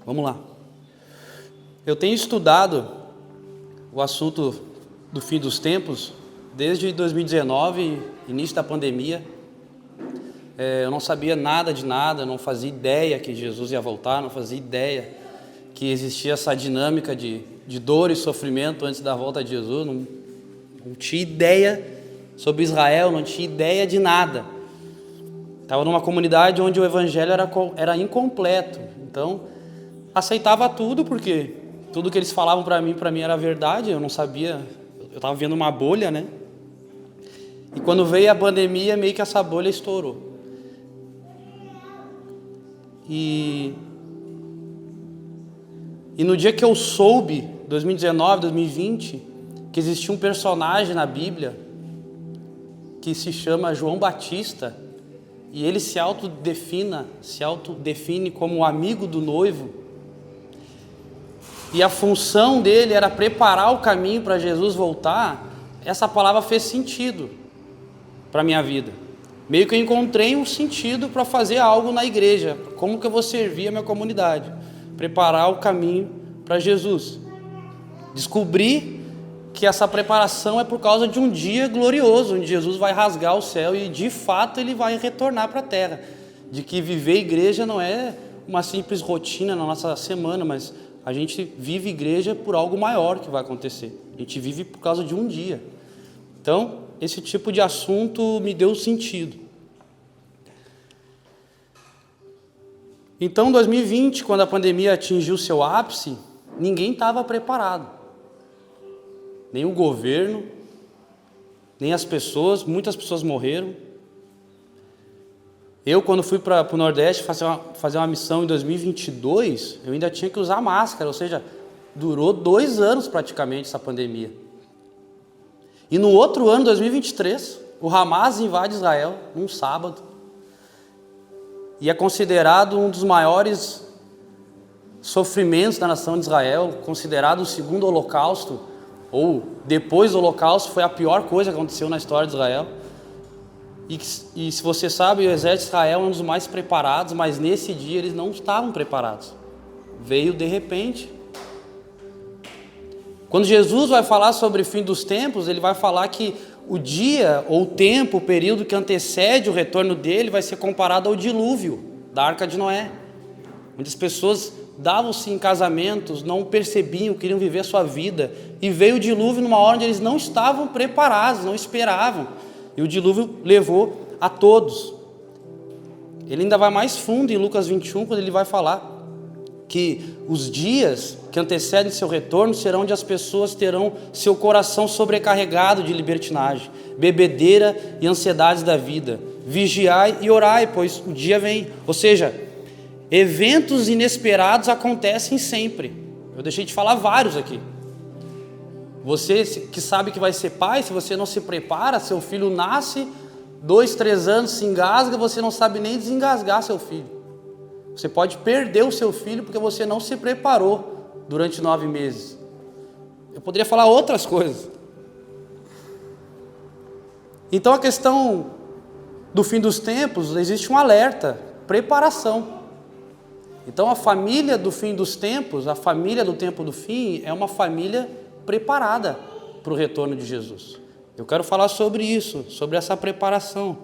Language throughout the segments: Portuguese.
Vamos lá. Eu tenho estudado o assunto do fim dos tempos desde 2019, início da pandemia. Eu não sabia nada de nada, não fazia ideia que Jesus ia voltar, não fazia ideia que existia essa dinâmica de dor e sofrimento antes da volta de Jesus. Não tinha ideia sobre Israel, não tinha ideia de nada. Estava numa comunidade onde o evangelho era incompleto. Então, aceitava tudo, porque tudo que eles falavam para mim era verdade. Eu não sabia, eu estava vendo uma bolha, né? E quando veio a pandemia, meio que essa bolha estourou. E no dia que eu soube, 2019, 2020, que existia um personagem na Bíblia que se chama João Batista, e ele se autodefine como o amigo do noivo, e a função dele era preparar o caminho para Jesus voltar, essa palavra fez sentido para a minha vida. Meio que eu encontrei um sentido para fazer algo na igreja. Como que eu vou servir a minha comunidade? Preparar o caminho para Jesus. Descobri que essa preparação é por causa de um dia glorioso, onde Jesus vai rasgar o céu e de fato ele vai retornar para a terra. De que viver igreja não é uma simples rotina na nossa semana, mas a gente vive igreja por algo maior que vai acontecer. A gente vive por causa de um dia. Então, esse tipo de assunto me deu sentido. Então, em 2020, quando a pandemia atingiu seu ápice, ninguém estava preparado. Nem o governo, nem as pessoas, muitas pessoas morreram. Eu, quando fui para o Nordeste fazer uma missão em 2022, eu ainda tinha que usar máscara, ou seja, durou 2 anos praticamente essa pandemia. E no outro ano, 2023, o Hamas invade Israel, num sábado, e é considerado um dos maiores sofrimentos da nação de Israel, considerado o segundo holocausto, ou depois do holocausto, foi a pior coisa que aconteceu na história de Israel. E se você sabe, o exército de Israel é um dos mais preparados, mas nesse dia eles não estavam preparados. Veio de repente. Quando Jesus vai falar sobre o fim dos tempos, ele vai falar que o dia, ou o tempo, o período que antecede o retorno dele vai ser comparado ao dilúvio da Arca de Noé, onde as pessoas davam-se em casamentos, não percebiam, queriam viver a sua vida, e veio o dilúvio numa hora onde eles não estavam preparados, não esperavam, e o dilúvio levou a todos. Ele ainda vai mais fundo em Lucas 21, quando ele vai falar que os dias que antecedem seu retorno serão onde as pessoas terão seu coração sobrecarregado de libertinagem, bebedeira e ansiedades da vida. Vigiai e orai, pois o dia vem. Ou seja, eventos inesperados acontecem sempre. Eu deixei de falar vários aqui. Você que sabe que vai ser pai, se você não se prepara, seu filho nasce, 2, 3 anos, se engasga, você não sabe nem desengasgar seu filho. Você pode perder o seu filho porque você não se preparou durante 9 meses. Eu poderia falar outras coisas. Então a questão do fim dos tempos, existe um alerta, preparação. Então a família do fim dos tempos, a família do tempo do fim, é uma família preparada para o retorno de Jesus. Eu quero falar sobre isso, sobre essa preparação.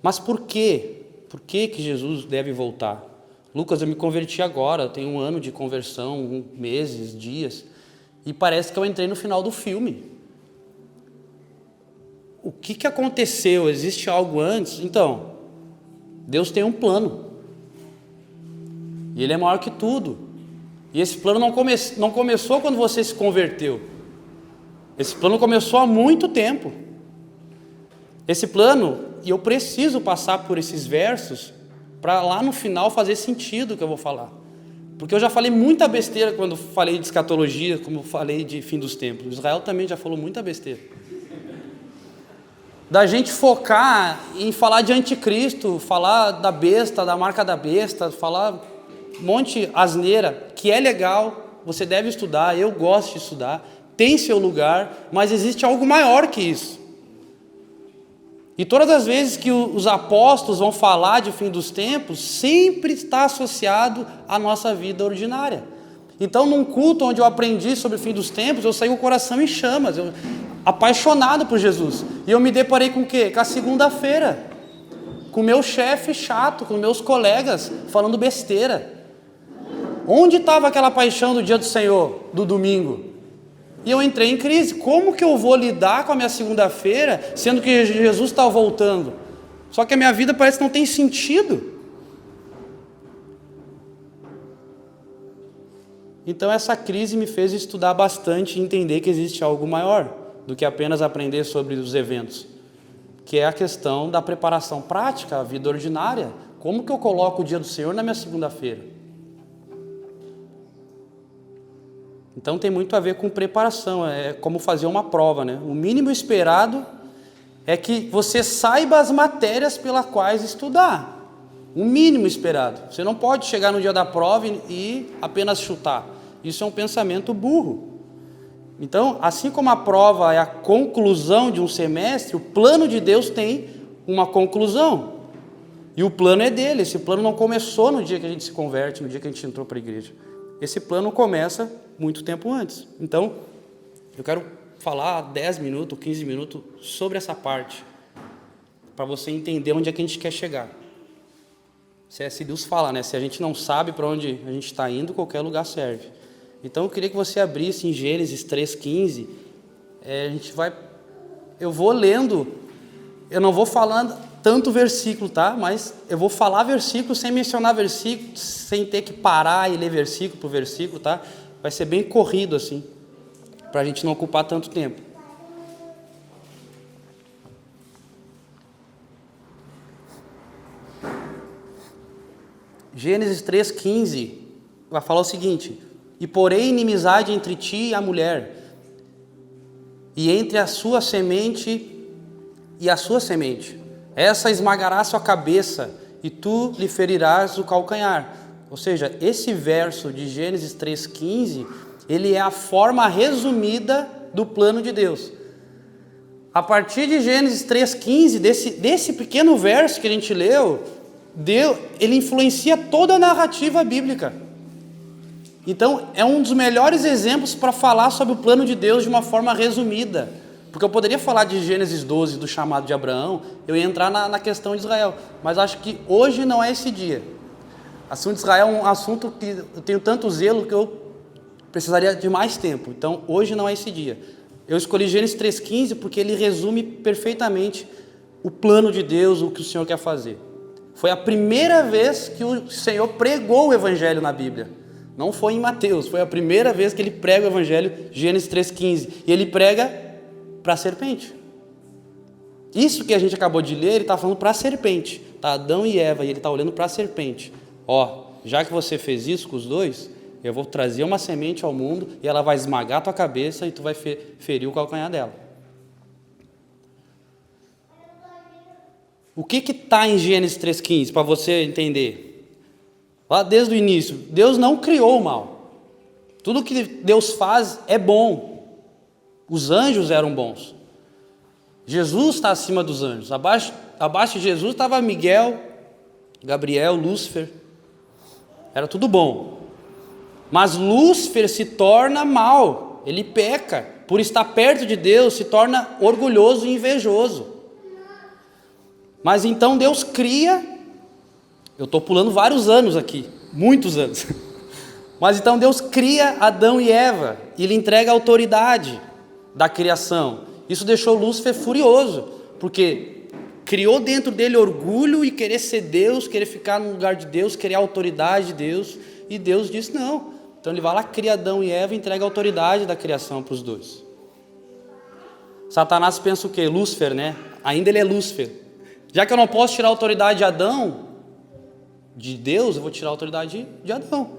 Mas por quê? Por que Jesus deve voltar? Lucas, eu me converti agora, eu tenho 1 ano de conversão, meses, dias, e parece que eu entrei no final do filme. O que aconteceu? Existe algo antes? Então, Deus tem um plano, e Ele é maior que tudo, e esse plano não começou quando você se converteu, esse plano começou há muito tempo. Esse plano, e eu preciso passar por esses versos para lá no final fazer sentido o que eu vou falar. Porque eu já falei muita besteira quando falei de escatologia, como falei de fim dos tempos. Israel também já falou muita besteira. Da gente focar em falar de anticristo, falar da besta, da marca da besta, falar um monte de asneira, que é legal, você deve estudar, eu gosto de estudar, tem seu lugar, mas existe algo maior que isso. E todas as vezes que os apóstolos vão falar de fim dos tempos, sempre está associado à nossa vida ordinária. Então, num culto onde eu aprendi sobre o fim dos tempos, eu saí com o coração em chamas, apaixonado por Jesus. E eu me deparei com o quê? Com a segunda-feira, com o meu chefe chato, com meus colegas falando besteira. Onde estava aquela paixão do dia do Senhor, do domingo? E eu entrei em crise. Como que eu vou lidar com a minha segunda-feira, sendo que Jesus está voltando? Só que a minha vida parece que não tem sentido. Então essa crise me fez estudar bastante e entender que existe algo maior do que apenas aprender sobre os eventos, que é a questão da preparação prática, a vida ordinária. Como que eu coloco o dia do Senhor na minha segunda-feira? Então tem muito a ver com preparação, é como fazer uma prova, né? O mínimo esperado é que você saiba as matérias pelas quais estudar. O mínimo esperado. Você não pode chegar no dia da prova e apenas chutar. Isso é um pensamento burro. Então, assim como a prova é a conclusão de um semestre, o plano de Deus tem uma conclusão. E o plano é dele. Esse plano não começou no dia que a gente se converte, no dia que a gente entrou para a igreja. Esse plano começa muito tempo antes. Então, eu quero falar 10 minutos, 15 minutos sobre essa parte, para você entender onde é que a gente quer chegar. C.S. Lewis fala, né? Se a gente não sabe para onde a gente está indo, qualquer lugar serve. Então, eu queria que você abrisse em Gênesis 3,15. Eu vou lendo, eu não vou falando tanto versículo, tá? Mas eu vou falar versículo sem mencionar versículo, sem ter que parar e ler versículo por versículo, tá? Vai ser bem corrido assim, para a gente não ocupar tanto tempo. Gênesis 3,15 vai falar o seguinte: e porém inimizade entre ti e a mulher, e entre a sua semente e a sua semente. Essa esmagará sua cabeça, e tu lhe ferirás o calcanhar. Ou seja, esse verso de Gênesis 3,15, ele é a forma resumida do plano de Deus. A partir de Gênesis 3,15, desse pequeno verso que a gente leu, ele influencia toda a narrativa bíblica. Então, é um dos melhores exemplos para falar sobre o plano de Deus de uma forma resumida. Porque eu poderia falar de Gênesis 12, do chamado de Abraão, eu ia entrar na questão de Israel, mas acho que hoje não é esse dia. O assunto de Israel é um assunto que eu tenho tanto zelo que eu precisaria de mais tempo. Então, hoje não é esse dia. Eu escolhi Gênesis 3,15 porque ele resume perfeitamente o plano de Deus, o que o Senhor quer fazer. Foi a primeira vez que o Senhor pregou o Evangelho na Bíblia. Não foi em Mateus, foi a primeira vez que ele prega o Evangelho, Gênesis 3,15. E ele prega para a serpente. Isso que a gente acabou de ler, ele está falando para a serpente. Tá Adão e Eva, e ele está olhando para a serpente. Ó, já que você fez isso com os dois, eu vou trazer uma semente ao mundo e ela vai esmagar a tua cabeça e tu vai ferir o calcanhar dela. O que está em Gênesis 3,15, para você entender? Lá desde o início, Deus não criou o mal. Tudo que Deus faz é bom. Os anjos eram bons. Jesus está acima dos anjos. Abaixo de Jesus estava Miguel, Gabriel, Lúcifer. Era tudo bom. Mas Lúcifer se torna mal. Ele peca. Por estar perto de Deus, se torna orgulhoso e invejoso. Mas então Deus cria. Eu estou pulando vários anos aqui. Muitos anos. Mas então Deus cria Adão e Eva. E lhe entrega a autoridade da criação. Isso deixou Lúcifer furioso, porque criou dentro dele orgulho e querer ser Deus, querer ficar no lugar de Deus, querer a autoridade de Deus, e Deus disse não. Então ele vai lá, cria Adão e Eva e entrega a autoridade da criação para os dois. Satanás pensa o quê? Lúcifer, né? Ainda ele é Lúcifer. Já que eu não posso tirar a autoridade de Adão, de Deus, eu vou tirar a autoridade de Adão.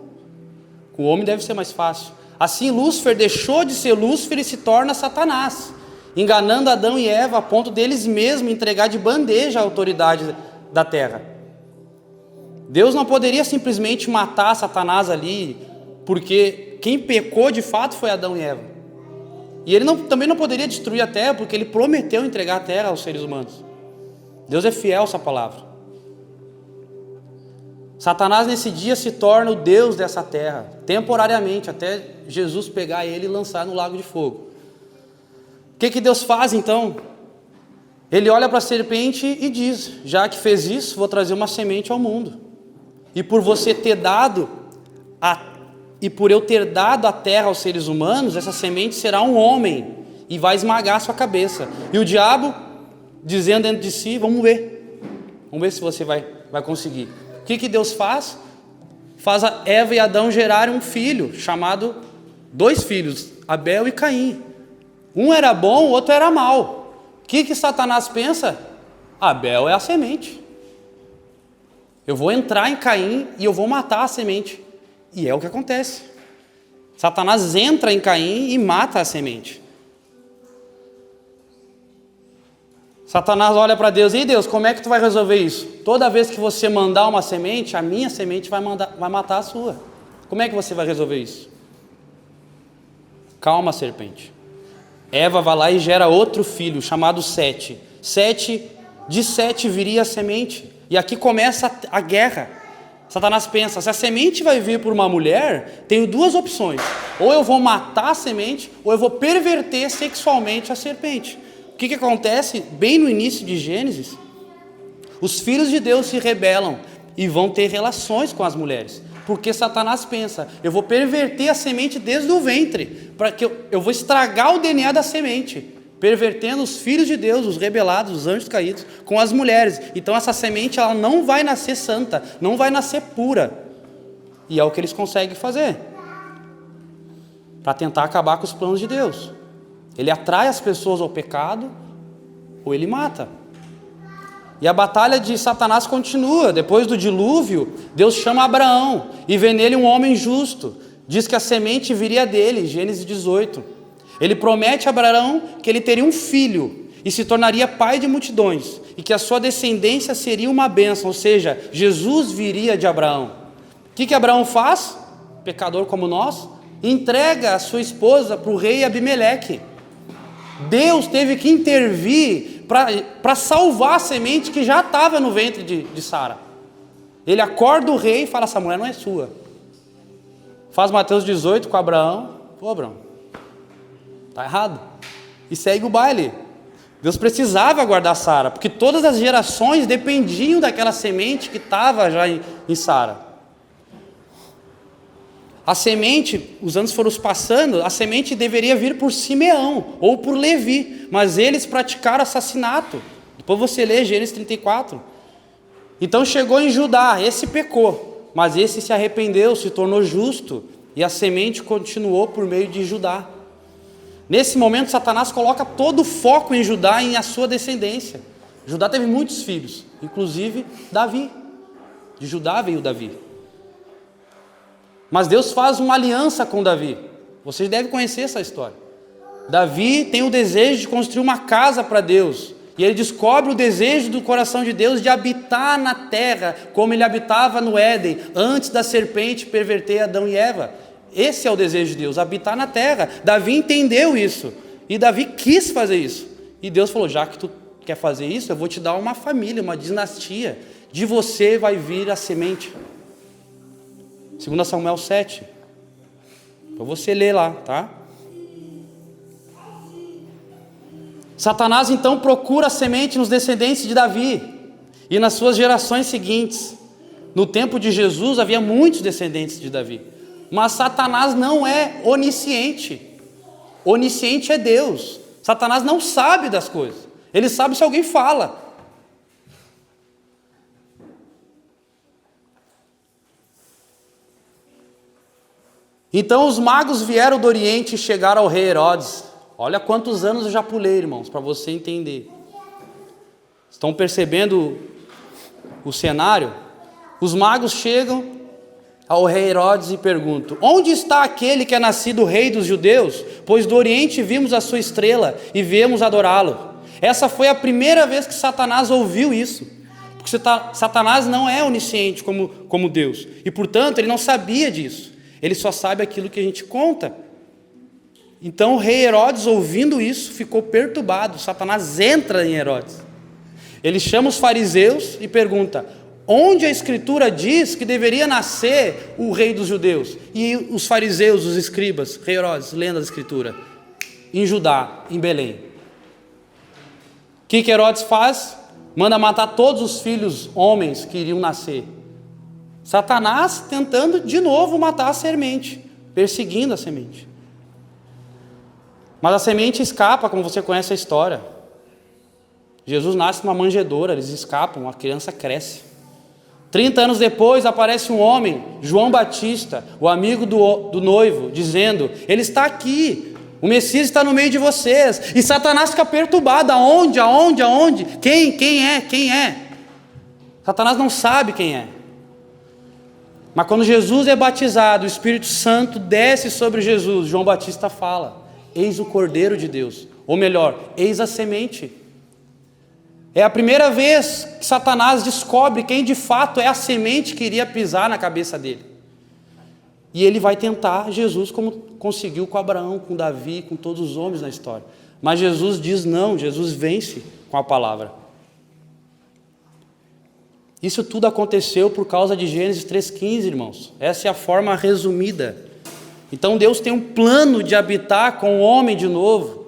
Com o homem deve ser mais fácil. Assim, Lúcifer deixou de ser Lúcifer e se torna Satanás, enganando Adão e Eva a ponto deles mesmos entregar de bandeja a autoridade da terra. Deus não poderia simplesmente matar Satanás ali, porque quem pecou de fato foi Adão e Eva. E ele também não poderia destruir a terra, porque ele prometeu entregar a terra aos seres humanos. Deus é fiel a essa palavra. Satanás nesse dia se torna o Deus dessa terra, temporariamente, até Jesus pegar ele e lançar no lago de fogo. O que Deus faz então? Ele olha para a serpente e diz: já que fez isso, vou trazer uma semente ao mundo. E por você ter dado, e por eu ter dado a terra aos seres humanos, essa semente será um homem e vai esmagar a sua cabeça. E o diabo, dizendo dentro de si: vamos ver se você vai conseguir. O que Deus faz? Faz a Eva e Adão gerarem um filho, chamado, 2 filhos, Abel e Caim. Um era bom, o outro era mau. O que Satanás pensa? Abel é a semente. Eu vou entrar em Caim e eu vou matar a semente. E é o que acontece. Satanás entra em Caim e mata a semente. Satanás olha para Deus: e Deus, como é que tu vai resolver isso? Toda vez que você mandar uma semente, a minha semente vai matar a sua. Como é que você vai resolver isso? Calma, serpente. Eva vai lá e gera outro filho, chamado Sete. De Sete viria a semente. E aqui começa a guerra. Satanás pensa: se a semente vai vir por uma mulher, tenho 2 opções. Ou eu vou matar a semente, ou eu vou perverter sexualmente a serpente. O que acontece? Bem no início de Gênesis, os filhos de Deus se rebelam e vão ter relações com as mulheres. Porque Satanás pensa: eu vou perverter a semente desde o ventre, para que eu vou estragar o DNA da semente, pervertendo os filhos de Deus, os rebelados, os anjos caídos, com as mulheres. Então essa semente, ela não vai nascer santa, não vai nascer pura. E é o que eles conseguem fazer, para tentar acabar com os planos de Deus. Ele atrai as pessoas ao pecado, ou ele mata. E a batalha de Satanás continua. Depois do dilúvio, Deus chama Abraão e vê nele um homem justo. Diz que a semente viria dele, Gênesis 18. Ele promete a Abraão que ele teria um filho e se tornaria pai de multidões, e que a sua descendência seria uma bênção, ou seja, Jesus viria de Abraão. O que Abraão faz? Pecador como nós, entrega a sua esposa para o rei Abimeleque. Deus teve que intervir para salvar a semente que já estava no ventre de Sara. Ele acorda o rei e fala: essa mulher não é sua. Faz Mateus 18 com Abraão. Pô, Abraão, está errado. E segue o baile. Deus precisava guardar Sara, porque todas as gerações dependiam daquela semente que estava já em Sara. A semente, os anos foram passando, a semente deveria vir por Simeão ou por Levi, mas eles praticaram assassinato. Depois você lê Gênesis 34. Então chegou em Judá, esse pecou, mas esse se arrependeu, se tornou justo, e a semente continuou por meio de Judá. Nesse momento, Satanás coloca todo o foco em Judá e em a sua descendência. Judá teve muitos filhos, inclusive Davi. De Judá veio Davi. Mas Deus faz uma aliança com Davi. Vocês devem conhecer essa história. Davi tem o desejo de construir uma casa para Deus. E ele descobre o desejo do coração de Deus de habitar na terra, como ele habitava no Éden, antes da serpente perverter Adão e Eva. Esse é o desejo de Deus, habitar na terra. Davi entendeu isso. E Davi quis fazer isso. E Deus falou: já que tu quer fazer isso, eu vou te dar uma família, uma dinastia. De você vai vir a semente. 2 Samuel 7. Para você ler lá, tá? Satanás então procura a semente nos descendentes de Davi e nas suas gerações seguintes. No tempo de Jesus havia muitos descendentes de Davi. Mas Satanás não é onisciente. Onisciente é Deus. Satanás não sabe das coisas. Ele sabe se alguém fala. Então os magos vieram do Oriente e chegaram ao rei Herodes. Olha quantos anos eu já pulei, irmãos, para você entender. Estão percebendo o cenário? Os magos chegam ao rei Herodes e perguntam: onde está aquele que é nascido rei dos judeus? Pois do Oriente vimos a sua estrela e viemos adorá-lo. Essa foi a primeira vez que Satanás ouviu isso. Porque Satanás não é onisciente como Deus. E portanto ele não sabia disso. Ele só sabe aquilo que a gente conta. Então o rei Herodes, ouvindo isso, ficou perturbado. Satanás entra em Herodes. Ele chama os fariseus e pergunta: onde a Escritura diz que deveria nascer o rei dos judeus? E os fariseus, os escribas, rei Herodes, lendo a Escritura: em Judá, em Belém. O que Herodes faz? Manda matar todos os filhos homens que iriam nascer. Satanás tentando de novo matar a semente, perseguindo a semente. Mas a semente escapa, como você conhece a história. Jesus nasce numa manjedoura, eles escapam, a criança cresce. 30 anos depois aparece um homem, João Batista, o amigo do noivo, dizendo: ele está aqui, o Messias está no meio de vocês. E Satanás fica perturbado: aonde? Quem é? Satanás não sabe quem é. Mas quando Jesus é batizado, o Espírito Santo desce sobre Jesus. João Batista fala: eis o Cordeiro de Deus, ou melhor, eis a semente. É a primeira vez que Satanás descobre quem de fato é a semente que iria pisar na cabeça dele. E ele vai tentar Jesus como conseguiu com Abraão, com Davi, com todos os homens na história. Mas Jesus diz não, Jesus vence com a palavra. Isso tudo aconteceu por causa de Gênesis 3,15, irmãos. Essa é a forma resumida. Então Deus tem um plano de habitar com o homem de novo.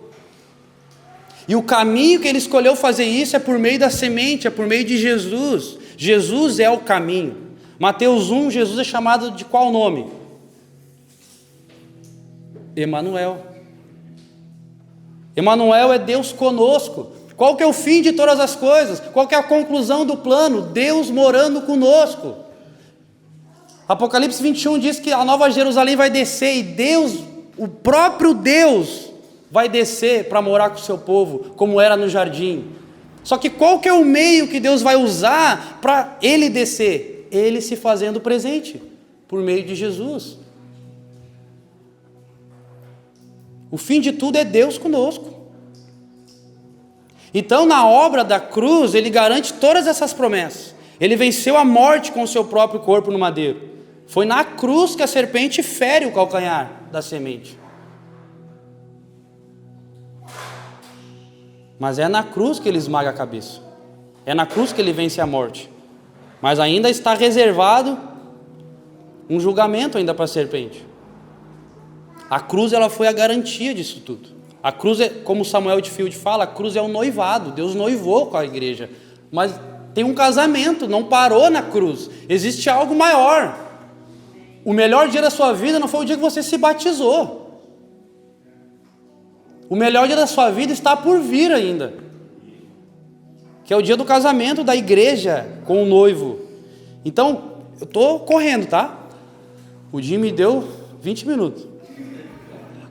E o caminho que ele escolheu fazer isso é por meio da semente, é por meio de Jesus. Jesus é o caminho. Mateus 1, Jesus é chamado de qual nome? Emanuel. Emanuel é Deus conosco. Qual que é o fim de todas as coisas? Qual que é a conclusão do plano? Deus morando conosco. Apocalipse 21 diz que a nova Jerusalém vai descer e Deus, o próprio Deus, vai descer para morar com o seu povo, como era no jardim. Só que qual que é o meio que Deus vai usar para ele descer? Ele se fazendo presente, por meio de Jesus. O fim de tudo é Deus conosco. Então, na obra da cruz, ele garante todas essas promessas. Ele venceu a morte com o seu próprio corpo no madeiro. Foi na cruz que a serpente fere o calcanhar da semente. Mas é na cruz que ele esmaga a cabeça. É na cruz que ele vence a morte. Mas ainda está reservado um julgamento ainda para a serpente. A cruz, ela foi a garantia disso tudo. A cruz é, como Samuel de Field fala, a cruz é um noivado. Deus noivou com a igreja. Mas tem um casamento, não parou na cruz. Existe algo maior. O melhor dia da sua vida não foi o dia que você se batizou. O melhor dia da sua vida está por vir ainda, que é o dia do casamento da igreja com o noivo. Então, eu estou correndo, tá? O dia me deu 20 minutos.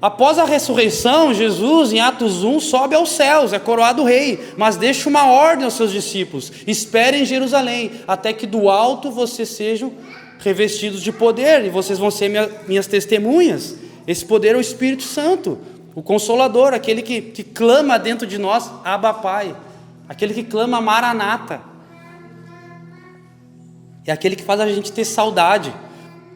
Após a ressurreição, Jesus, em Atos 1, sobe aos céus, é coroado rei, mas deixa uma ordem aos seus discípulos: esperem em Jerusalém, até que do alto vocês sejam revestidos de poder, e vocês vão ser minhas testemunhas. Esse poder é o Espírito Santo, o Consolador, aquele que clama dentro de nós: Abba Pai, aquele que clama Maranata, é aquele que faz a gente ter saudade.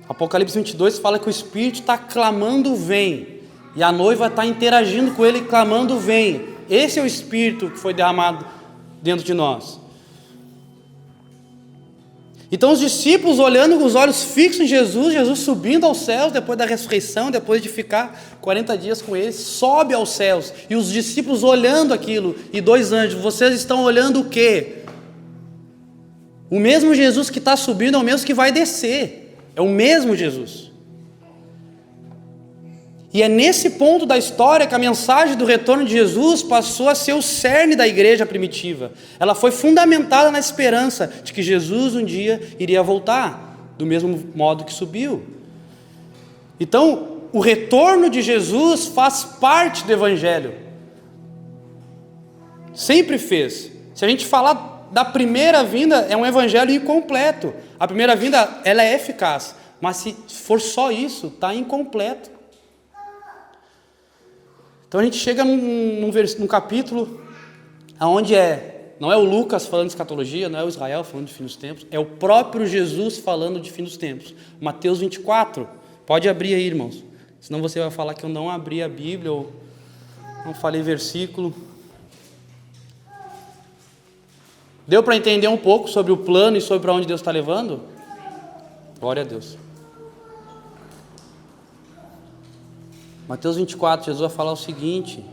Apocalipse 22 fala que o Espírito está clamando vem, e a noiva está interagindo com ele clamando vem. Esse é o Espírito que foi derramado dentro de nós. Então os discípulos olhando com os olhos fixos em Jesus, Jesus subindo aos céus depois da ressurreição, depois de ficar 40 dias com eles, sobe aos céus, e os discípulos olhando aquilo, e dois anjos: vocês estão olhando o quê? O mesmo Jesus que está subindo é o mesmo que vai descer, é o mesmo Jesus. E é nesse ponto da história que a mensagem do retorno de Jesus passou a ser o cerne da igreja primitiva. Ela foi fundamentada na esperança de que Jesus um dia iria voltar, do mesmo modo que subiu. Então, o retorno de Jesus faz parte do Evangelho. Sempre fez. Se a gente falar da primeira vinda, é um Evangelho incompleto. A primeira vinda, ela é eficaz, mas se for só isso, está incompleto. Então a gente chega num capítulo onde não é o Lucas falando de escatologia, não é o Israel falando de fim dos tempos, é o próprio Jesus falando de fim dos tempos. Mateus 24, pode abrir aí, irmãos, senão você vai falar que eu não abri a Bíblia ou não falei versículo. Deu para entender um pouco sobre o plano e sobre para onde Deus está levando? Glória a Deus. Mateus 24, Jesus vai falar o seguinte: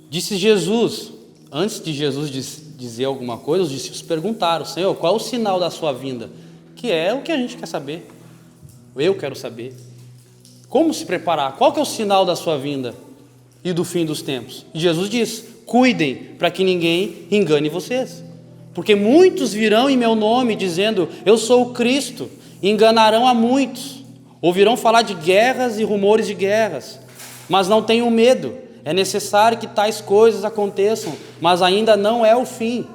disse Jesus, antes de Jesus dizer alguma coisa, os discípulos perguntaram: Senhor, qual é o sinal da sua vinda? Que é o que a gente quer saber. Eu quero saber. Como se preparar? Qual que é o sinal da sua vinda e do fim dos tempos? E Jesus diz: cuidem para que ninguém engane vocês. Porque muitos virão em meu nome dizendo: eu sou o Cristo, e enganarão a muitos. Ouvirão falar de guerras e rumores de guerras, mas não tenham medo. É necessário que tais coisas aconteçam, mas ainda não é o fim.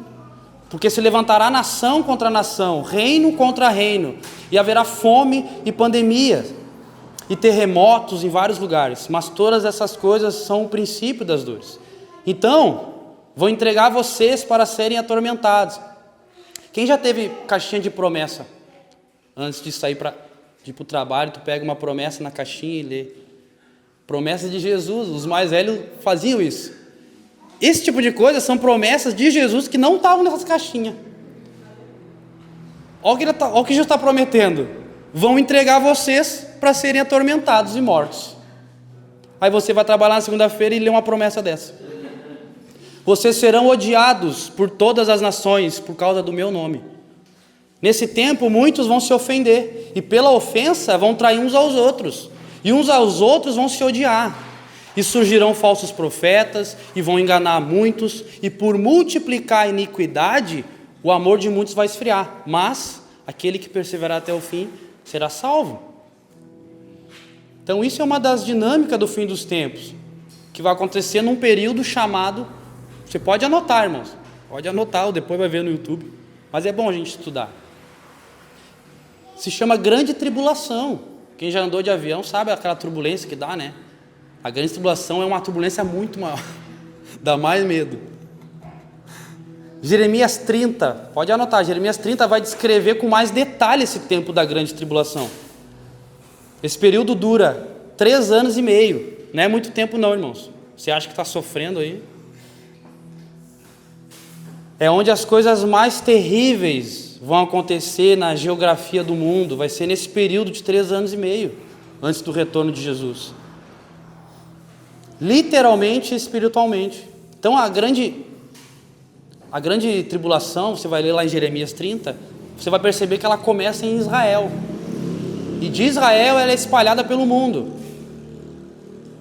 Porque se levantará nação contra nação, reino contra reino, e haverá fome e pandemia, e terremotos em vários lugares. Mas todas essas coisas são o princípio das dores. Então, vou entregar vocês para serem atormentados. Quem já teve caixinha de promessa? Antes de sair para ir para o trabalho, tu pega uma promessa na caixinha e lê. Promessa de Jesus, os mais velhos faziam isso. Esse tipo de coisa são promessas de Jesus que não estavam nessas caixinhas. Olha o que Jesus está prometendo: vão entregar vocês para serem atormentados e mortos. Aí você vai trabalhar na segunda-feira e lê uma promessa dessa: vocês serão odiados por todas as nações por causa do meu nome. Nesse tempo muitos vão se ofender, e pela ofensa vão trair uns aos outros, e uns aos outros vão se odiar. E surgirão falsos profetas, e vão enganar muitos, e por multiplicar a iniquidade, o amor de muitos vai esfriar. Mas aquele que perseverar até o fim será salvo. Então isso é uma das dinâmicas do fim dos tempos, que vai acontecer num período chamado... Você pode anotar, irmãos. Pode anotar, ou depois vai ver no YouTube. Mas é bom a gente estudar. Se chama grande tribulação. Quem já andou de avião sabe aquela turbulência que dá, né? A grande tribulação é uma turbulência muito maior. Dá mais medo. Jeremias 30, pode anotar. Jeremias 30 vai descrever com mais detalhe esse tempo da grande tribulação. Esse período dura 3 anos e meio. Não é muito tempo não, irmãos. Você acha que está sofrendo aí? É onde as coisas mais terríveis vão acontecer na geografia do mundo. Vai ser nesse período de 3 anos e meio, antes do retorno de Jesus. Literalmente e espiritualmente. Então a grande tribulação, você vai ler lá em Jeremias 30, você vai perceber que ela começa em Israel. E de Israel ela é espalhada pelo mundo.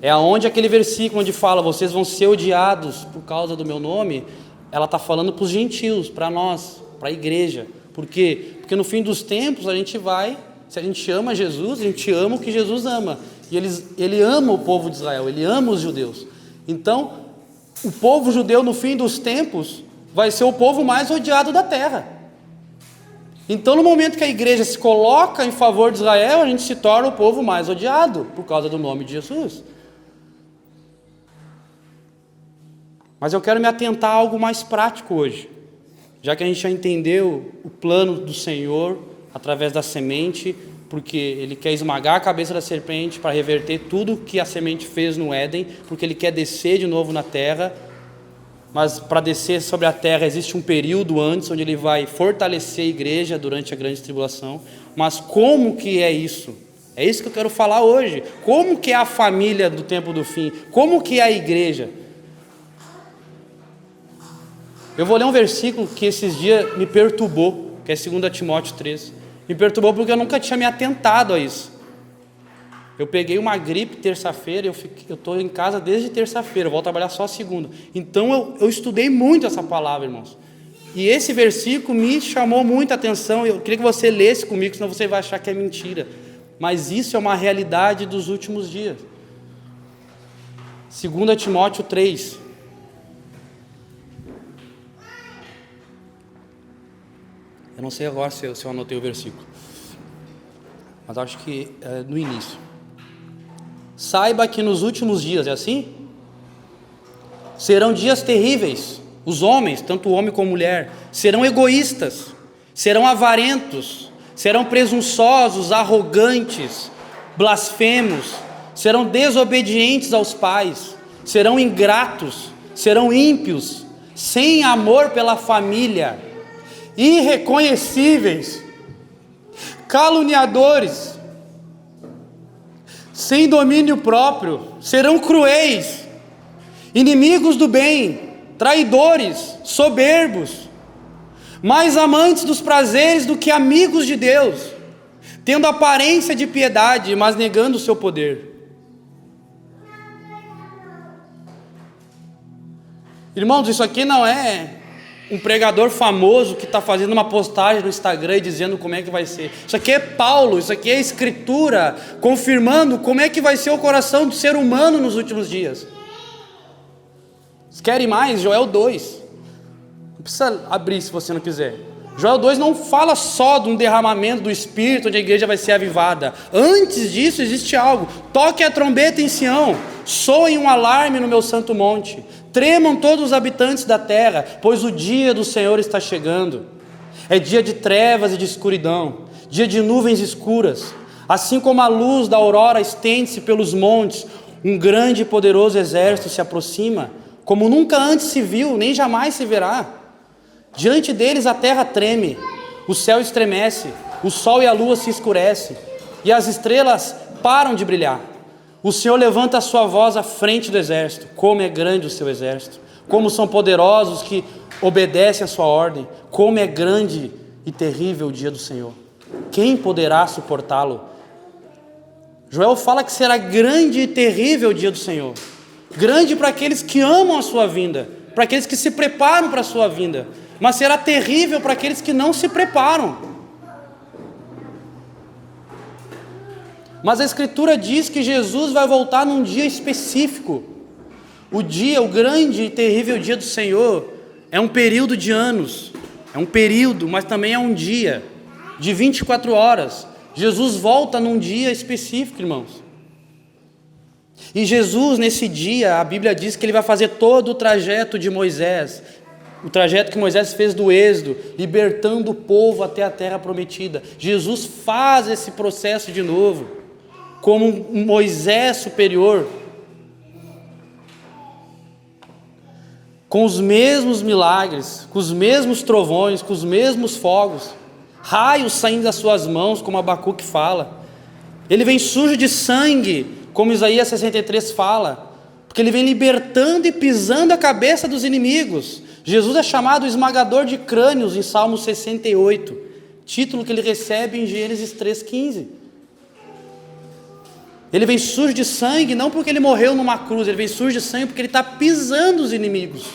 É aonde aquele versículo onde fala: vocês vão ser odiados por causa do meu nome. Ela está falando para os gentios, para nós, para a igreja. Por quê? Porque no fim dos tempos a gente vai, se a gente ama Jesus, a gente ama o que Jesus ama. E ele ama o povo de Israel, ele ama os judeus. Então, o povo judeu no fim dos tempos vai ser o povo mais odiado da terra. Então, no momento que a igreja se coloca em favor de Israel, a gente se torna o povo mais odiado, por causa do nome de Jesus. Mas eu quero me atentar a algo mais prático hoje, já que a gente já entendeu o plano do Senhor através da semente, porque Ele quer esmagar a cabeça da serpente para reverter tudo que a semente fez no Éden, porque Ele quer descer de novo na terra. Mas para descer sobre a terra existe um período antes, onde Ele vai fortalecer a igreja durante a grande tribulação. Mas como que é isso? É isso que eu quero falar hoje. Como que é a família do tempo do fim? Como que é a igreja? Eu vou ler um versículo que esses dias me perturbou, que é 2 Timóteo 3. Me perturbou porque eu nunca tinha me atentado a isso. Eu peguei uma gripe terça-feira, eu estou em casa desde terça-feira, eu vou trabalhar só segunda. Então eu estudei muito essa palavra, irmãos. E esse versículo me chamou muita atenção, eu queria que você lesse comigo, senão você vai achar que é mentira. Mas isso é uma realidade dos últimos dias. 2 Timóteo 3. Eu não sei agora se eu anotei o versículo, mas acho que é no início. Saiba que nos últimos dias, é assim? Serão dias terríveis. Os homens, tanto homem como mulher, serão egoístas, serão avarentos, serão presunçosos, arrogantes, blasfemos, serão desobedientes aos pais, serão ingratos, serão ímpios, sem amor pela família, irreconhecíveis, caluniadores, sem domínio próprio, serão cruéis, inimigos do bem, traidores, soberbos, mais amantes dos prazeres do que amigos de Deus, tendo aparência de piedade, mas negando o seu poder. Irmãos, isso aqui não é um pregador famoso que está fazendo uma postagem no Instagram e dizendo como é que vai ser. Isso aqui é Paulo, isso aqui é Escritura, confirmando como é que vai ser o coração do ser humano nos últimos dias. Vocês querem mais? Joel 2. Não precisa abrir se você não quiser. Joel 2 não fala só de um derramamento do Espírito, onde a igreja vai ser avivada. Antes disso existe algo. Toque a trombeta em Sião, soem um alarme no meu santo monte. Tremam todos os habitantes da terra, pois o dia do Senhor está chegando. É dia de trevas e de escuridão, dia de nuvens escuras. Assim como a luz da aurora estende-se pelos montes, um grande e poderoso exército se aproxima, como nunca antes se viu, nem jamais se verá. Diante deles a terra treme, o céu estremece, o sol e a lua se escurecem, e as estrelas param de brilhar. O Senhor levanta a sua voz à frente do exército. Como é grande o seu exército, como são poderosos que obedecem a sua ordem, como é grande e terrível o dia do Senhor. Quem poderá suportá-lo? Joel fala que será grande e terrível o dia do Senhor. Grande para aqueles que amam a sua vinda, para aqueles que se preparam para a sua vinda, mas será terrível para aqueles que não se preparam. Mas a Escritura diz que Jesus vai voltar num dia específico. O grande e terrível dia do Senhor é um período de anos, é um período, mas também é um dia de 24 horas. Jesus volta num dia específico, irmãos. E Jesus, nesse dia, a Bíblia diz que ele vai fazer todo o trajeto de Moisés, o trajeto que Moisés fez do Êxodo, libertando o povo até a terra prometida. Jesus faz esse processo de novo, como um Moisés superior, com os mesmos milagres, com os mesmos trovões, com os mesmos fogos, raios saindo das suas mãos, como Abacuque fala. Ele vem sujo de sangue, como Isaías 63 fala, porque ele vem libertando e pisando a cabeça dos inimigos. Jesus é chamado esmagador de crânios em Salmo 68, título que ele recebe em Gênesis 3,15. Ele vem sujo de sangue, não porque ele morreu numa cruz, ele vem sujo de sangue porque ele está pisando os inimigos.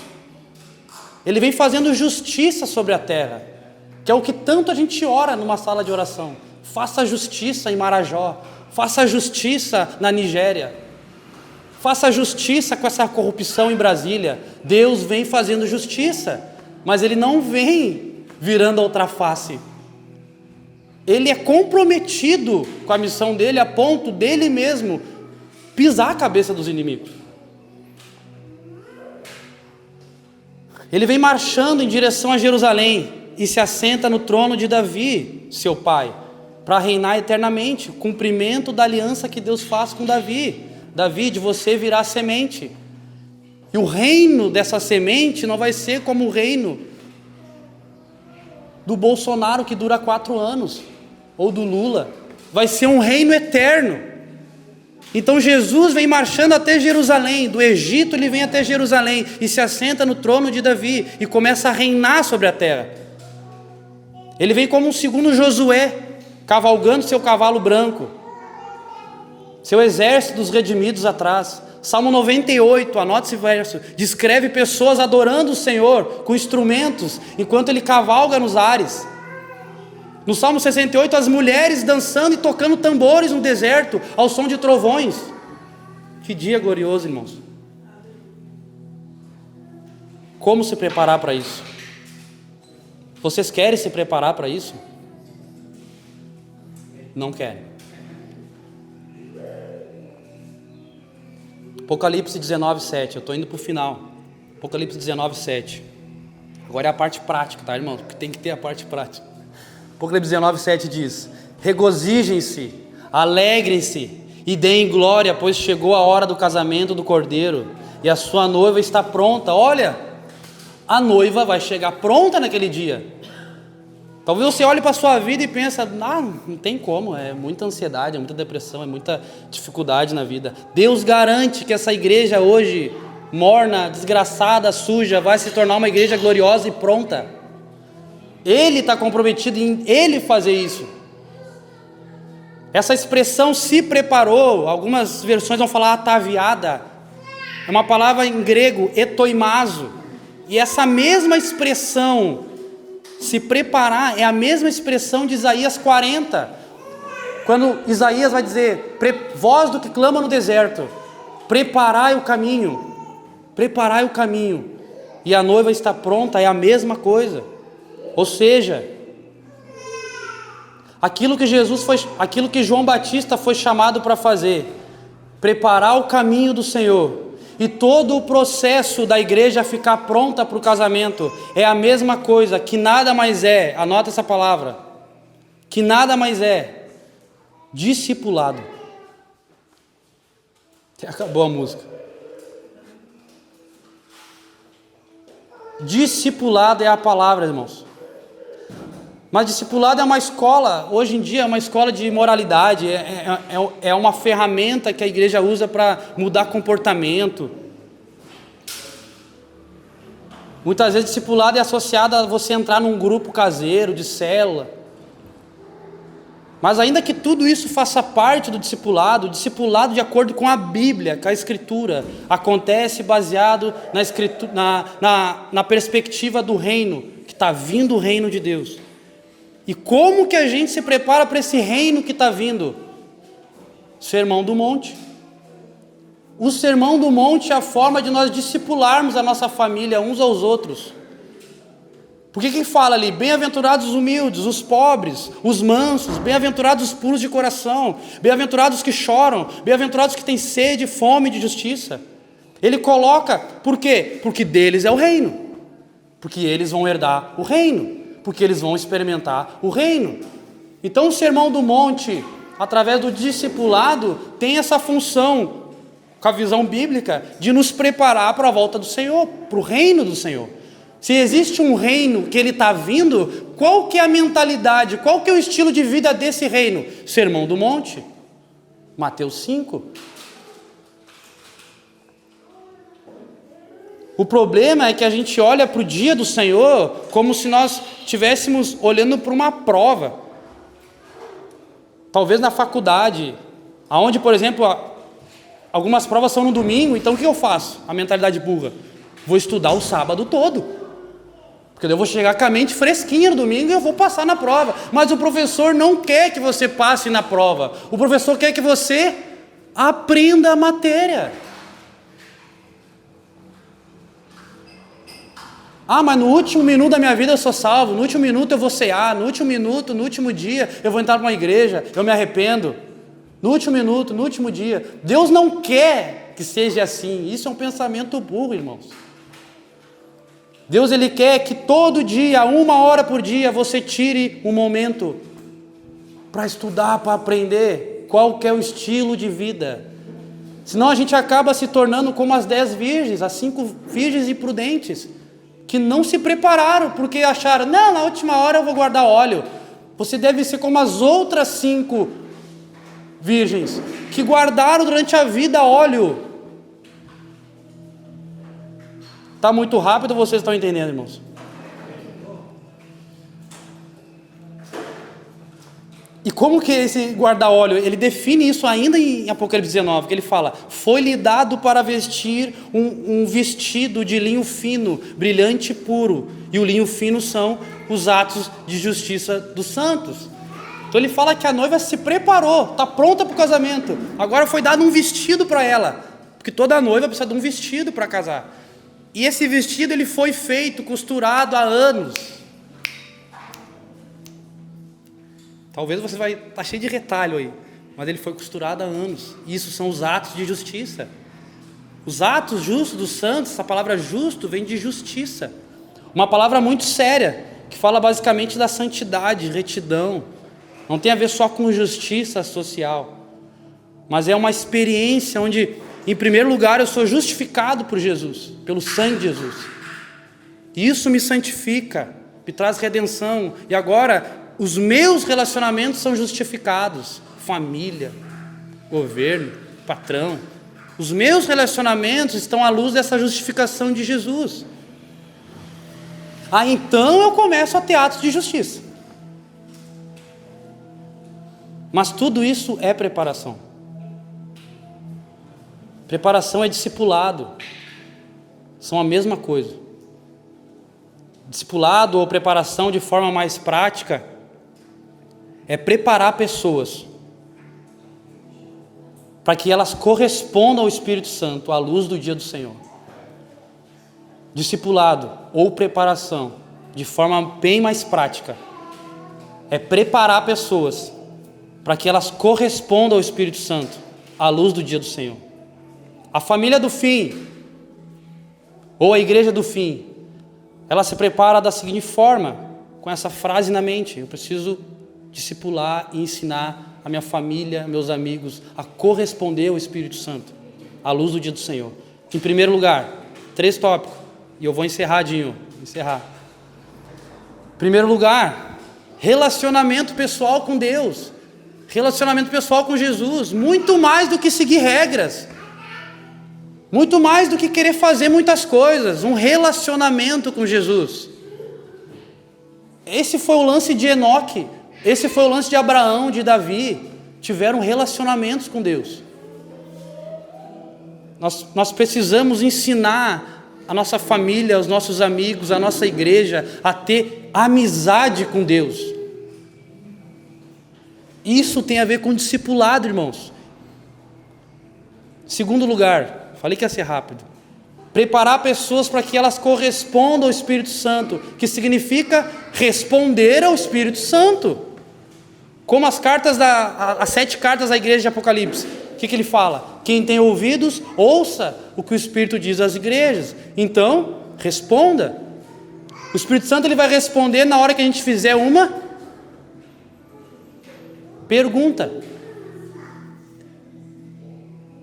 Ele vem fazendo justiça sobre a terra, que é o que tanto a gente ora numa sala de oração. Faça justiça em Marajó, faça justiça na Nigéria, faça justiça com essa corrupção em Brasília. Deus vem fazendo justiça, mas ele não vem virando a outra face. Ele é comprometido com a missão dele a ponto dele mesmo pisar a cabeça dos inimigos. Ele vem marchando em direção a Jerusalém e se assenta no trono de Davi, seu pai, para reinar eternamente, cumprimento da aliança que Deus faz com Davi. Davi, de você virá a semente. E o reino dessa semente não vai ser como o reino do Bolsonaro, que dura 4 anos, ou do Lula. Vai ser um reino eterno. Então Jesus vem marchando até Jerusalém. Do Egito ele vem até Jerusalém e se assenta no trono de Davi e começa a reinar sobre a terra. Ele vem como um segundo Josué, cavalgando seu cavalo branco, seu exército dos redimidos atrás. Salmo 98, anote esse verso, descreve pessoas adorando o Senhor com instrumentos, enquanto ele cavalga nos ares. No Salmo 68, as mulheres dançando e tocando tambores no deserto, ao som de trovões. Que dia glorioso, irmãos. Como se preparar para isso? Vocês querem se preparar para isso? Não querem. Apocalipse 19:7, eu estou indo para o final. Apocalipse 19:7. Agora é a parte prática, tá, irmão? Porque tem que ter a parte prática. Apocalipse 19:7 diz: regozijem-se, Alegrem-se e deem glória, pois chegou a hora do casamento do Cordeiro, e a sua noiva está pronta. Olha, a noiva vai chegar pronta naquele dia. Talvez você olhe para a sua vida e pense, não tem como, é muita ansiedade, é muita depressão, é muita dificuldade na vida. Deus garante que essa igreja hoje, morna, desgraçada, suja, vai se tornar uma igreja gloriosa e pronta. Ele está comprometido em Ele fazer isso. Essa expressão se preparou, algumas versões vão falar ataviada, é uma palavra em grego, etoimazo, e essa mesma expressão, se preparar, é a mesma expressão de Isaías 40, quando Isaías vai dizer, voz do que clama no deserto, preparai o caminho, e a noiva está pronta, é a mesma coisa. Ou seja, aquilo que João Batista foi chamado para fazer, preparar o caminho do Senhor, e todo o processo da igreja ficar pronta para o casamento, é a mesma coisa, que nada mais é, anota essa palavra, que nada mais é, discipulado. Acabou a música. Discipulado é a palavra, irmãos. Mas discipulado é uma escola, hoje em dia é uma escola de moralidade, é uma ferramenta que a igreja usa para mudar comportamento. Muitas vezes discipulado é associado a você entrar num grupo caseiro, de célula. Mas ainda que tudo isso faça parte do discipulado, o discipulado de acordo com a Bíblia, com a Escritura, acontece baseado na perspectiva do reino, que está vindo o reino de Deus. E como que a gente se prepara para esse reino que está vindo? Sermão do Monte. O Sermão do Monte é a forma de nós discipularmos a nossa família uns aos outros. Porque quem fala ali? Bem-aventurados os humildes, os pobres, os mansos, bem-aventurados os puros de coração, bem-aventurados os que choram, bem-aventurados os que têm sede e fome de justiça. Ele coloca, por quê? Porque deles é o reino, porque eles vão herdar o reino, porque eles vão experimentar o reino. Então o Sermão do Monte, através do discipulado, tem essa função, com a visão bíblica, de nos preparar para a volta do Senhor, para o reino do Senhor. Se existe um reino que ele está vindo, qual que é a mentalidade, qual que é o estilo de vida desse reino? Sermão do Monte, Mateus 5. O problema é que a gente olha para o dia do Senhor como se nós estivéssemos olhando para uma prova. Talvez na faculdade, onde, por exemplo, algumas provas são no domingo, então o que eu faço? A mentalidade burra. Vou estudar o sábado todo, porque eu vou chegar com a mente fresquinha no domingo e eu vou passar na prova. Mas o professor não quer que você passe na prova. O professor quer que você aprenda a matéria. Mas no último minuto da minha vida eu sou salvo, no último minuto eu vou cear, no último minuto, no último dia eu vou entrar para uma igreja, eu me arrependo. No último minuto, no último dia. Deus não quer que seja assim. Isso é um pensamento burro, irmãos. Deus, Ele quer que todo dia, 1 hora por dia, você tire um momento para estudar, para aprender qual que é o estilo de vida. Senão a gente acaba se tornando como as 10 virgens, as 5 virgens imprudentes, que não se prepararam, porque acharam, na última hora eu vou guardar óleo. Você deve ser como as outras 5 virgens, que guardaram durante a vida óleo. Está muito rápido, vocês estão entendendo, irmãos? E como que esse guarda-óleo, ele define isso ainda em Apocalipse 19, que ele fala, foi-lhe dado para vestir um vestido de linho fino, brilhante e puro, e o linho fino são os atos de justiça dos santos. Então ele fala que a noiva se preparou, está pronta para o casamento, agora foi dado um vestido para ela, porque toda noiva precisa de um vestido para casar. E esse vestido ele foi feito, costurado há anos. Talvez você vai estar cheio de retalho aí, mas ele foi costurado há anos. Isso são os atos de justiça. Os atos justos dos santos, essa palavra justo vem de justiça. Uma palavra muito séria, que fala basicamente da santidade, retidão. Não tem a ver só com justiça social, mas é uma experiência onde, em primeiro lugar, eu sou justificado por Jesus, pelo sangue de Jesus. E isso me santifica, me traz redenção. E agora, os meus relacionamentos são justificados. Família, governo, patrão. Os meus relacionamentos estão à luz dessa justificação de Jesus. Então eu começo a ter atos de justiça. Mas tudo isso é preparação. Preparação é discipulado. São a mesma coisa. Discipulado ou preparação de forma mais prática é preparar pessoas para que elas correspondam ao Espírito Santo à luz do dia do Senhor. Discipulado ou preparação de forma bem mais prática é preparar pessoas para que elas correspondam ao Espírito Santo à luz do dia do Senhor. A família do fim ou a igreja do fim, ela se prepara da seguinte forma, com essa frase na mente: eu preciso discipular e ensinar a minha família, meus amigos, a corresponder ao Espírito Santo, à luz do dia do Senhor. Em primeiro lugar, 3 tópicos, e eu vou encerrar, Dinho, Primeiro lugar, relacionamento pessoal com Deus, relacionamento pessoal com Jesus, muito mais do que seguir regras, muito mais do que querer fazer muitas coisas, um relacionamento com Jesus. Esse foi o lance de Enoque, esse foi o lance de Abraão, de Davi, tiveram relacionamentos com Deus. Nós precisamos ensinar a nossa família, os nossos amigos, a nossa igreja, a ter amizade com Deus. Isso tem a ver com discipulado, irmãos. Segundo lugar, falei que ia ser rápido. Preparar pessoas para que elas correspondam ao Espírito Santo, que significa responder ao Espírito Santo. Como as 7 cartas da igreja de Apocalipse. O que ele fala? Quem tem ouvidos, ouça o que o Espírito diz às igrejas. Então, responda. O Espírito Santo ele vai responder na hora que a gente fizer uma pergunta.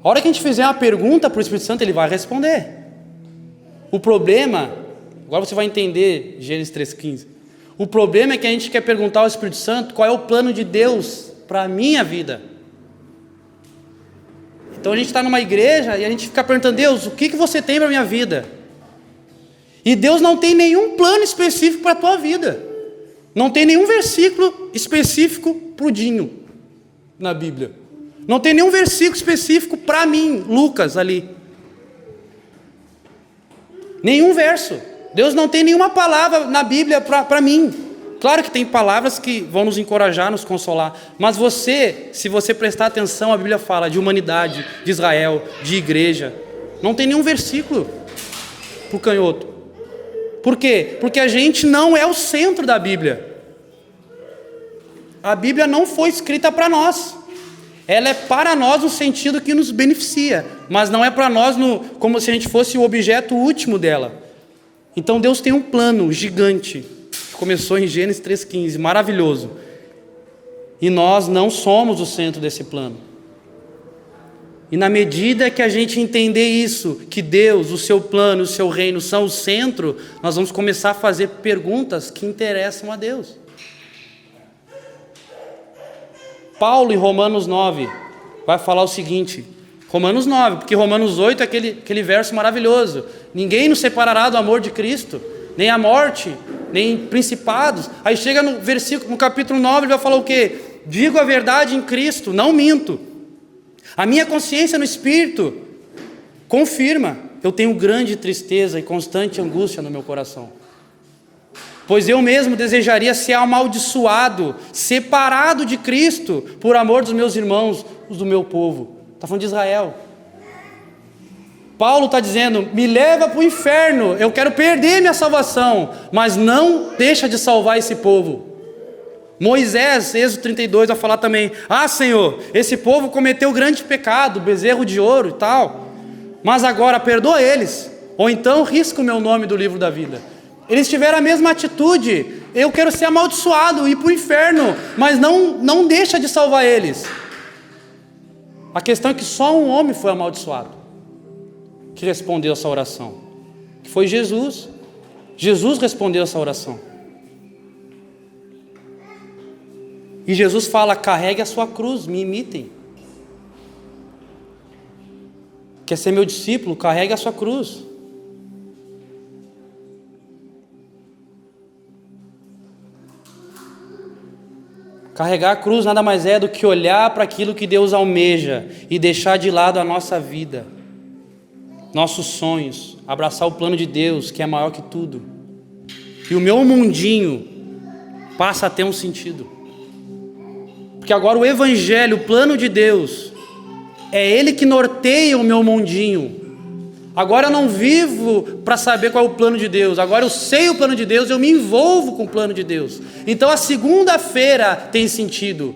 A hora que a gente fizer uma pergunta para o Espírito Santo, ele vai responder. O problema, agora você vai entender Gênesis 3,15. O problema é que a gente quer perguntar ao Espírito Santo qual é o plano de Deus para a minha vida. Então a gente está numa igreja e a gente fica perguntando: Deus, o que você tem para a minha vida? E Deus não tem nenhum plano específico para a tua vida. Não tem nenhum versículo específico para o Dinho na Bíblia. Não tem nenhum versículo específico para mim, Lucas, ali. Nenhum verso. Deus não tem nenhuma palavra na Bíblia para mim. Claro que tem palavras que vão nos encorajar, nos consolar. Mas se você prestar atenção, a Bíblia fala de humanidade, de Israel, de igreja. Não tem nenhum versículo para o canhoto. Por quê? Porque a gente não é o centro da Bíblia. A Bíblia não foi escrita para nós. Ela é para nós no sentido que nos beneficia, mas não é para nós como se a gente fosse o objeto último dela. Então Deus tem um plano gigante, que começou em Gênesis 3,15, maravilhoso. E nós não somos o centro desse plano. E na medida que a gente entender isso, que Deus, o seu plano, o seu reino são o centro, nós vamos começar a fazer perguntas que interessam a Deus. Paulo, em Romanos 9, vai falar o seguinte, Romanos 9, porque Romanos 8 é aquele verso maravilhoso: ninguém nos separará do amor de Cristo, nem a morte, nem principados. Aí chega no capítulo 9, ele vai falar o quê? Digo a verdade em Cristo, não minto. A minha consciência no Espírito confirma, eu tenho grande tristeza e constante angústia no meu coração. Pois eu mesmo desejaria ser amaldiçoado, separado de Cristo, por amor dos meus irmãos, os do meu povo. Está falando de Israel. Paulo está dizendo: me leva para o inferno, eu quero perder minha salvação, mas não deixa de salvar esse povo. Moisés, Êxodo 32, vai falar também: ah, Senhor, esse povo cometeu grande pecado, bezerro de ouro e tal, mas agora perdoa eles, ou então risca o meu nome do livro da vida. Eles tiveram a mesma atitude. Eu quero ser amaldiçoado, ir para o inferno, mas não deixa de salvar eles. A questão é que só um homem foi amaldiçoado, que respondeu essa oração, que foi Jesus. Jesus respondeu essa oração. E Jesus fala: carregue a sua cruz, me imitem. Quer ser meu discípulo? Carregue a sua cruz. Carregar a cruz nada mais é do que olhar para aquilo que Deus almeja e deixar de lado a nossa vida, nossos sonhos, abraçar o plano de Deus, que é maior que tudo. E o meu mundinho passa a ter um sentido. Porque agora o Evangelho, o plano de Deus, é Ele que norteia o meu mundinho. Agora eu não vivo para saber qual é o plano de Deus. Agora eu sei o plano de Deus, eu me envolvo com o plano de Deus. Então a segunda-feira tem sentido.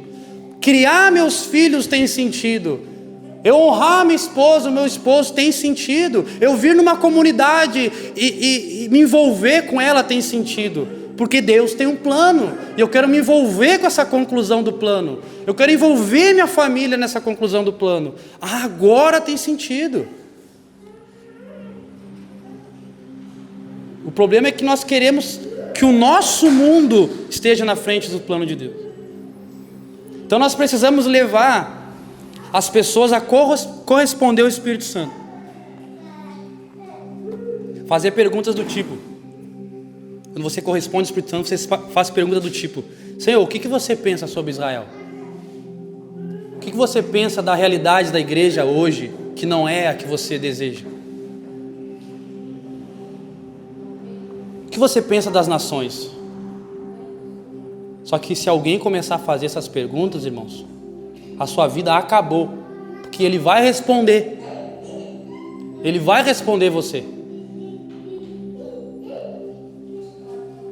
Criar meus filhos tem sentido. Eu honrar minha esposa, o meu esposo tem sentido. Eu vir numa comunidade e me envolver com ela tem sentido. Porque Deus tem um plano. E eu quero me envolver com essa conclusão do plano. Eu quero envolver minha família nessa conclusão do plano. Agora tem sentido. O problema é que nós queremos que o nosso mundo esteja na frente do plano de Deus. Então nós precisamos levar as pessoas a corresponder ao Espírito Santo. Fazer perguntas do tipo: quando você corresponde ao Espírito Santo, você faz perguntas do tipo: Senhor, o que você pensa sobre Israel? O que você pensa da realidade da igreja hoje, que não é a que você deseja? O que você pensa das nações? Só que se alguém começar a fazer essas perguntas, irmãos, a sua vida acabou, porque ele vai responder. Ele vai responder você.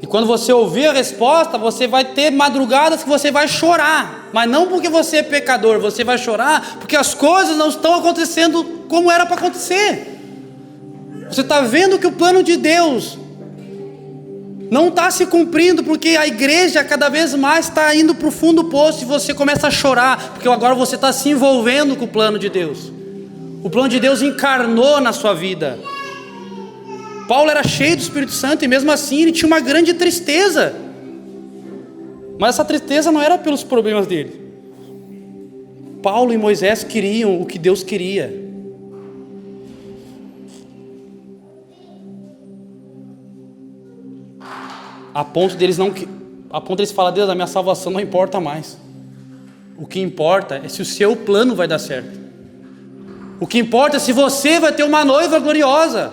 E quando você ouvir a resposta, você vai ter madrugadas que você vai chorar, mas não porque você é pecador, você vai chorar porque as coisas não estão acontecendo como era para acontecer. Você está vendo que o plano de Deus não está se cumprindo, porque a igreja cada vez mais está indo para o fundo do poço, e você começa a chorar, porque agora você está se envolvendo com o plano de Deus. O plano de Deus encarnou na sua vida. Paulo era cheio do Espírito Santo, e mesmo assim ele tinha uma grande tristeza. Mas essa tristeza não era pelos problemas dele. Paulo e Moisés queriam o que Deus queria. A ponto deles falar: Deus, a minha salvação não importa mais. O que importa é se o seu plano vai dar certo. O que importa é se você vai ter uma noiva gloriosa.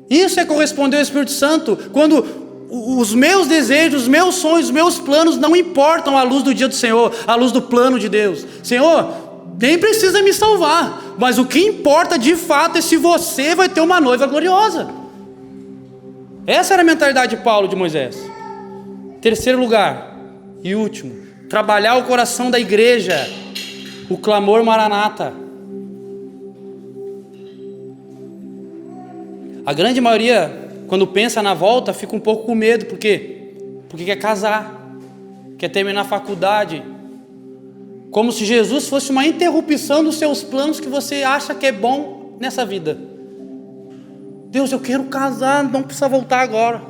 Isso é corresponder ao Espírito Santo. Quando os meus desejos, os meus sonhos, os meus planos não importam à luz do dia do Senhor, à luz do plano de Deus. Senhor, nem precisa me salvar, mas o que importa de fato é se você vai ter uma noiva gloriosa. Essa era a mentalidade de Paulo, de Moisés. Terceiro lugar e último, trabalhar o coração da igreja, o clamor Maranata. A grande maioria, quando pensa na volta, fica um pouco com medo. Por quê? Porque quer casar, quer terminar a faculdade, como se Jesus fosse uma interrupção dos seus planos que você acha que é bom nessa vida. Deus, eu quero casar, não precisa voltar agora.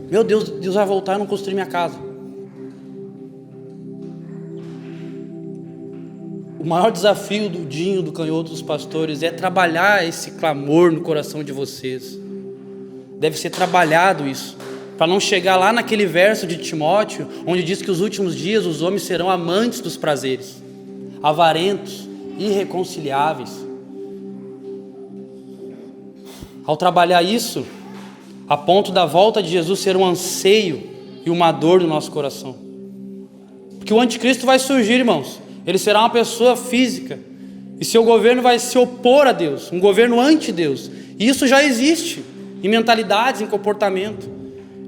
Meu Deus, Deus vai voltar, eu não construí minha casa. O maior desafio do Dinho, do Canhoto, dos pastores, é trabalhar esse clamor no coração de vocês. Deve ser trabalhado isso, para não chegar lá naquele verso de Timóteo, onde diz que os últimos dias os homens serão amantes dos prazeres, avarentos, irreconciliáveis. Ao trabalhar isso, a ponto da volta de Jesus ser um anseio e uma dor do nosso coração. Porque o anticristo vai surgir, irmãos. Ele será uma pessoa física, e seu governo vai se opor a Deus, um governo anti-Deus. E isso já existe em mentalidades, em comportamento.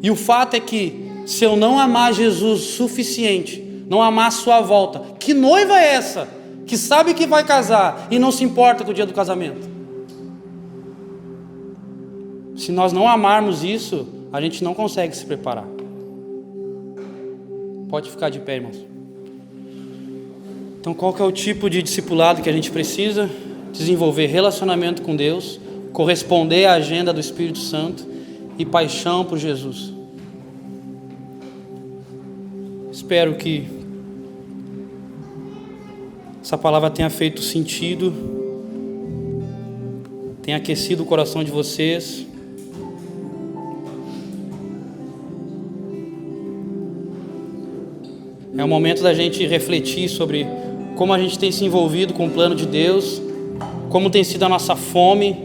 E o fato é que, se eu não amar Jesus o suficiente, não amar a sua volta, que noiva é essa que sabe que vai casar e não se importa com o dia do casamento? Se nós não amarmos isso, a gente não consegue se preparar. Pode ficar de pé, irmãos. Então, qual que é o tipo de discipulado que a gente precisa? Desenvolver relacionamento com Deus, corresponder à agenda do Espírito Santo e paixão por Jesus. Espero que essa palavra tenha feito sentido, tenha aquecido o coração de vocês. É o momento da gente refletir sobre como a gente tem se envolvido com o plano de Deus, como tem sido a nossa fome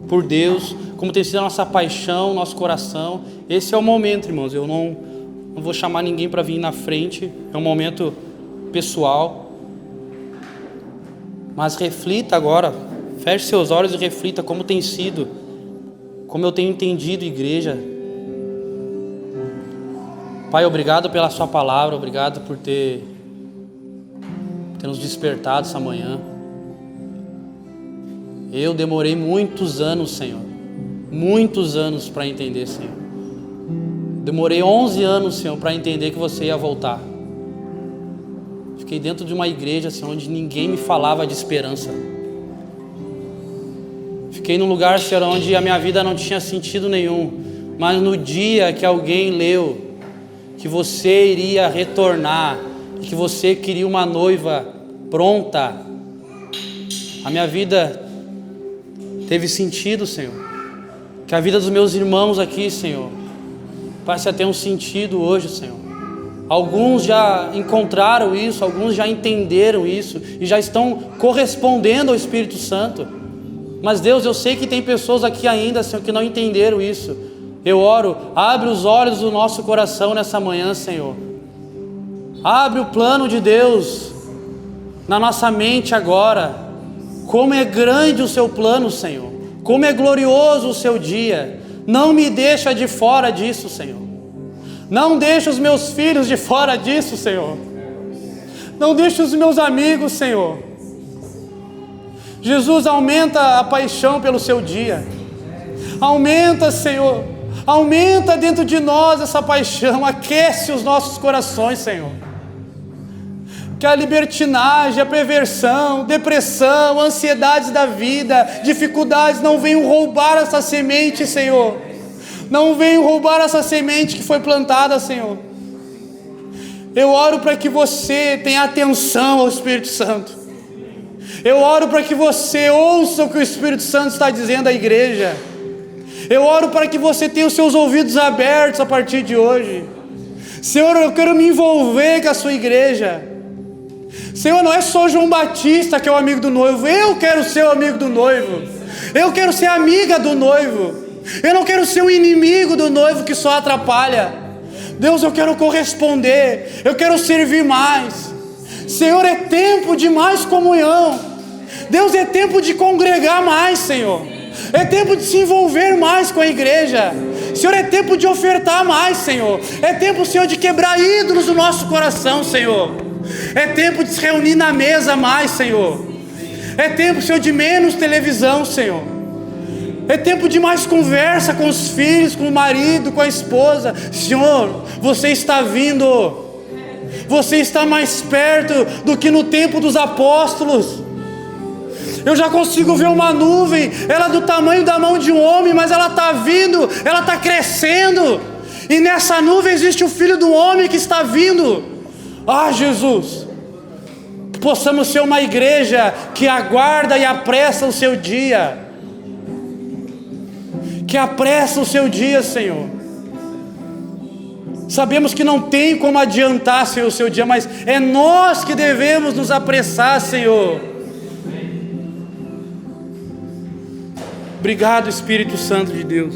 por Deus, como tem sido a nossa paixão, nosso coração. Esse é o momento, irmãos. Eu não vou chamar ninguém para vir na frente, é um momento pessoal. Mas reflita agora, feche seus olhos e reflita como tem sido, como eu tenho entendido igreja. Pai, obrigado pela sua palavra, obrigado por ter nos despertado essa manhã. Eu demorei muitos anos, Senhor, muitos anos para entender, Senhor. Demorei 11 anos, Senhor, para entender que você ia voltar. Fiquei dentro de uma igreja, Senhor, onde ninguém me falava de esperança. Fiquei num lugar, Senhor, onde a minha vida não tinha sentido nenhum. Mas no dia que alguém leu que você iria retornar, que você queria uma noiva pronta, a minha vida teve sentido, Senhor. Que a vida dos meus irmãos aqui, Senhor, passe a ter um sentido hoje, Senhor. Alguns já encontraram isso, alguns já entenderam isso e já estão correspondendo ao Espírito Santo. Mas Deus, eu sei que tem pessoas aqui ainda, Senhor, que não entenderam isso. Eu oro, abre os olhos do nosso coração nessa manhã, Senhor. Abre o plano de Deus na nossa mente agora. Como é grande o seu plano, Senhor. Como é glorioso o seu dia. Não me deixa de fora disso, Senhor. Não deixa os meus filhos de fora disso, Senhor. Não deixa os meus amigos, Senhor. Jesus, aumenta a paixão pelo seu dia. Aumenta, Senhor. Aumenta dentro de nós essa paixão, aquece os nossos corações, Senhor. Que a libertinagem, a perversão, depressão, ansiedades da vida, dificuldades não venham roubar essa semente, Senhor. Não venham roubar essa semente que foi plantada, Senhor. Eu oro para que você tenha atenção ao Espírito Santo. Eu oro para que você ouça o que o Espírito Santo está dizendo à igreja. Eu oro para que você tenha os seus ouvidos abertos a partir de hoje. Senhor, eu quero me envolver com a sua igreja. Senhor, não é só João Batista que é o amigo do noivo. Eu quero ser o amigo do noivo. Eu quero ser amiga do noivo. Eu não quero ser o inimigo do noivo que só atrapalha. Deus, eu quero corresponder. Eu quero servir mais. Senhor, é tempo de mais comunhão. Deus, é tempo de congregar mais, Senhor. É tempo de se envolver mais com a igreja. Senhor, é tempo de ofertar mais, Senhor. É tempo, Senhor, de quebrar ídolos do nosso coração, Senhor. É tempo de se reunir na mesa mais, Senhor. É tempo, Senhor, de menos televisão, Senhor. É tempo de mais conversa com os filhos, com o marido, com a esposa. Senhor, você está vindo. Você está mais perto do que no tempo dos apóstolos. Eu já consigo ver uma nuvem, ela é do tamanho da mão de um homem, mas ela está vindo, ela está crescendo. E nessa nuvem existe o Filho do Homem que está vindo. Ah, Jesus, que possamos ser uma igreja que aguarda e apressa o seu dia. Que apressa o seu dia, Senhor. Sabemos que não tem como adiantar, Senhor, o seu dia, mas é nós que devemos nos apressar, Senhor. Obrigado, Espírito Santo de Deus.